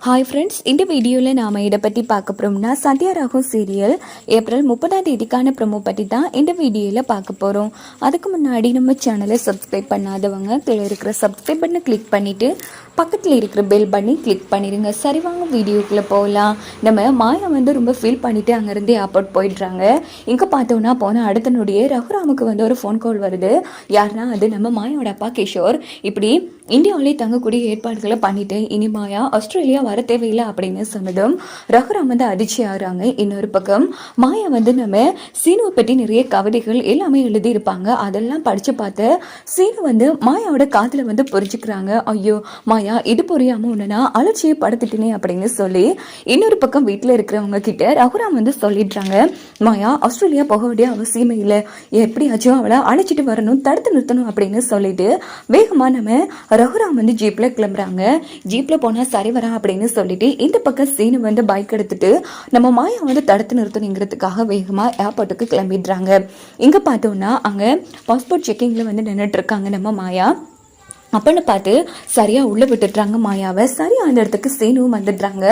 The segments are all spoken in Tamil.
ஹாய் ஃப்ரெண்ட்ஸ், இந்த வீடியோவில் நாம் இதை பற்றி பார்க்க போகிறோம்னா சத்யா ராகம் சீரியல் ஏப்ரல் 30 ப்ரமோ பற்றி தான் இந்த வீடியோவில் பார்க்க போகிறோம். அதுக்கு முன்னாடி நம்ம சேனலை சப்ஸ்கிரைப் பண்ணாதவங்க கீழே இருக்கிற சப்ஸ்கிரைப் பட்டனை கிளிக் பண்ணிவிட்டு பக்கத்தில் இருக்கிற பெல் பண்ணி கிளிக் பண்ணிடுங்க. சரி, வாங்க வீடியோக்குள்ளே போகலாம். நம்ம மாயா ரொம்ப ஃபீல் பண்ணிவிட்டு அங்கேருந்து ஏர்போர்ட் போயிடுறாங்க. இங்கே பார்த்தோன்னா போனால் அடுத்த நொடியே ரகுராமுக்கு ஒரு ஃபோன் கால் வருது. யாருன்னா அது நம்ம மாயாவோட அப்பா கிஷோர். இப்படி இந்தியாவிலே தங்கக்கூடிய ஏற்பாடுகளை பண்ணிட்டு இனி மாயா ஆஸ்திரேலியா வர தேவையில்லை அப்படின்னு சொன்னதும் ரகுராம் அதிர்ச்சி ஆகுறாங்க. இன்னொரு பக்கம் மாயா நம்ம சீனுவை பற்றி நிறைய கவிதைகள் எல்லாமே எழுதியிருப்பாங்க. அதெல்லாம் படித்து பார்த்து சீனு மாயாவோட காதில் புரிஞ்சுக்கிறாங்க. ஐயோ மாயா, இது புரியாமல் உன்னா அலட்சியை படுத்துட்டேனே அப்படின்னு சொல்லி இன்னொரு பக்கம் வீட்டில் இருக்கிறவங்க கிட்ட ரகுராம் சொல்லிடுறாங்க, மாயா ஆஸ்திரேலியா போக வேண்டிய அவசியமே இல்லை, எப்படியாச்சும் அவளை அழைச்சிட்டு வரணும், தடுத்து நிறுத்தணும் அப்படின்னு சொல்லிட்டு வேகமாக நம்ம ரகுராம் ஜீப்ல கிளம்புறாங்க. ஜீப்ல போனா சரி வரா அப்படின்னு சொல்லிட்டு இந்த பக்கம் சீனு பைக் எடுத்துட்டு நம்ம மாயா தடுத்து நிறுத்தணுங்கிறதுக்காக வேகமா ஏர்போர்ட்டுக்கு கிளம்பிடுறாங்க. இங்க பார்த்தோம்னா அங்க பாஸ்போர்ட் செக்கிங்ல நின்றுட்டு இருக்காங்க நம்ம மாயா. அப்பன்னு பார்த்து சரியா உள்ள விட்டுடுறாங்க மாயாவை. சரியா அந்த இடத்துக்கு சீனுவும் வந்துடுறாங்க.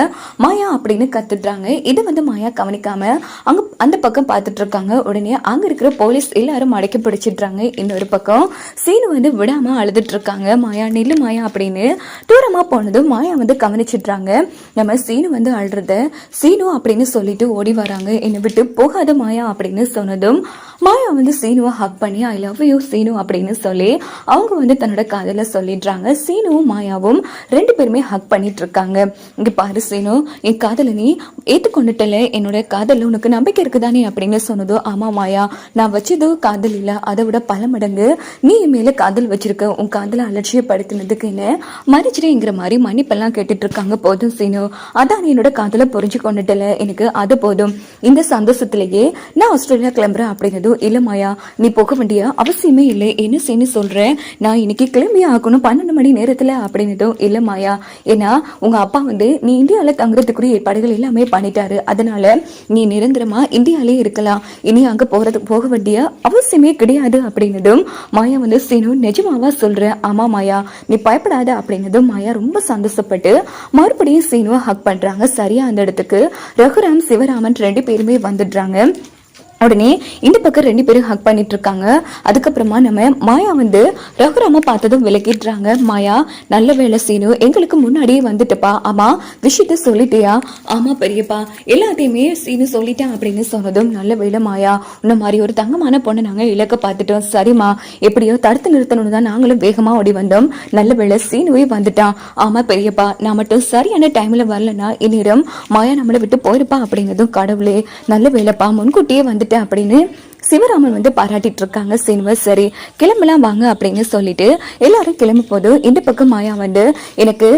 மாயா அப்படின்னு கத்துடுறாங்க. இதை மாயா கவனிக்காம அங்க அந்த பக்கம் பார்த்துட்டு இருக்காங்க. உடனே அங்க இருக்கிற போலீஸ் எல்லாரும் அடைக்க பிடிச்சிடுறாங்க. இன்னொரு பக்கம் சீனு விடாம அழுதுட்டு இருக்காங்க. மாயா நில்லு மாயா அப்படின்னு தூரமா போனதும் மாயா கவனிச்சிடுறாங்க. நம்ம சீனு அழுறத சீனு அப்படின்னு சொல்லிட்டு ஓடி வராங்க. என்னை விட்டு போகாத மாயா அப்படின்னு சொன்னதும் மாயா சீனுவை ஹக் பண்ணி ஐ லவ் யூ சீனு அப்படின்னு சொல்லி அவங்க தன்னோட காதல சொல்லிடுறாங்க. சீனுவும் மாயாவும் ரெண்டு பேருமே ஹக் பண்ணிட்டு இருக்காங்க. இங்க பாரு சீனு, என் காதல நீ ஏத்துக்கொண்டுட்டல, என்னோட காதல உனக்கு நம்பிக்கை இருக்குதானே அப்படின்னு சொன்னதோ, ஆமா மாயா, நான் வச்சதோ காதல் இல்ல, அதை விட பல மடங்கு நீ என் மேல காதல் வச்சிருக்க, உன் காதல அலட்சியப்படுத்தினதுக்கு என்ன மன்னிச்சிடுங்கிற மாதிரி மன்னிப்பெல்லாம் கேட்டுட்டு இருக்காங்க. போதும் சீனு, அதான் என்னோட காதல புரிஞ்சு கொண்டுட்டல, எனக்கு அது போதும், இந்த சந்தோஷத்திலேயே நான் ஆஸ்திரேலியா கிளம்புறேன் அப்படின்னதும், இல்ல மாயா நீ போக வேண்டிய அவசியமே இல்லை, என்ன சீனு சொல்றேன், நான் இன்னைக்கு கிளம்பி ஆகணும் 12 மணி நேரத்துல அப்படின்னதும், இல்ல மாயா, ஏன்னா உங்க அப்பா நீ இந்தியாவில தங்குறதுக்குரிய ஏற்பாடுகள் எல்லாமே பண்ணிட்டாரு, அதனால நீ நிரந்தரமா இந்தியாலே இருக்கலாம், இனி அங்க போக வேண்டிய அவசியமே கிடையாது அப்படின்னதும் மாயா சீனு நிஜமாவா சொல்ற, ஆமா மாயா நீ பயப்படாத அப்படின்னதும் மாயா ரொம்ப சந்தோஷப்பட்டு மறுபடியும் சீனுவை ஹக் பண்றாங்க. சரியா அந்த இடத்துக்கு ரகுராம் சிவராமன் ரெண்டு பேருமே வந்துடுறாங்க. உடனே இந்த பக்கம் ரெண்டு பேரும் ஹக் பண்ணிட்டு இருக்காங்க. அதுக்கப்புறமா நம்ம மாயா ரகுராம பார்த்ததும் விலகிடுறாங்க. மாயா, நல்ல வேலை சீனு, எங்களுக்கு முன்னாடியே வந்துட்டுப்பா, ஆமா விஷயத்த சொல்லிட்டியா, ஆமா பெரியப்பா எல்லாத்தையுமே சீனு சொல்லிட்டேன் அப்படின்னு சொன்னதும், நல்ல வேலை மாயா, உன்ன மாதிரி ஒரு தங்கமான பொண்ணை நாங்க இலக்க பார்த்துட்டோம், சரிம்மா எப்படியோ தடுத்து நிறுத்தணும் தான் நாங்களும் வேகமா ஓடி வந்தோம், நல்ல வேலை சீனுவே வந்துட்டான், ஆமா பெரியப்பா நான் மட்டும் சரியான டைம்ல வரலன்னா இந்நேரம் மாயா நம்மளை விட்டு போயிருப்பா அப்படின்னதும், கடவுளே நல்ல வேலைப்பா முன்கூட்டியே வந்து அப்படின்னு சிவராமன் பாராட்டிட்டு இருக்காங்க. சீனுவ சரி கிளம்பலாம் வாங்க அப்படின்னு சொல்லிட்டு எல்லாரும் கிளம்பும் போது இந்த பக்கம் மாயா எனக்கு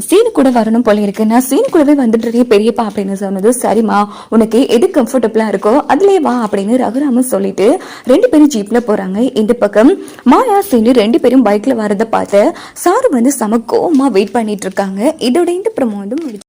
சீனு கூட வரணும் போல இருக்கு, நான் சீனு கூடவே வந்துட்டு பெரியப்பா அப்படின்னு சொன்னது, சரிம்மா உனக்கு எது கம்ஃபர்டபுளா இருக்கோ அதுலயே வா அப்படின்னு ரகுராமன் சொல்லிட்டு ரெண்டு பேரும் ஜீப்ல போறாங்க. இந்த பக்கம் மாயா சீனு ரெண்டு பேரும் பைக்ல வரத பார்த்து சாரு சம கோவமா வெயிட் பண்ணிட்டு இருக்காங்க. இதோட இந்த ப்ரோமோ முடிச்சு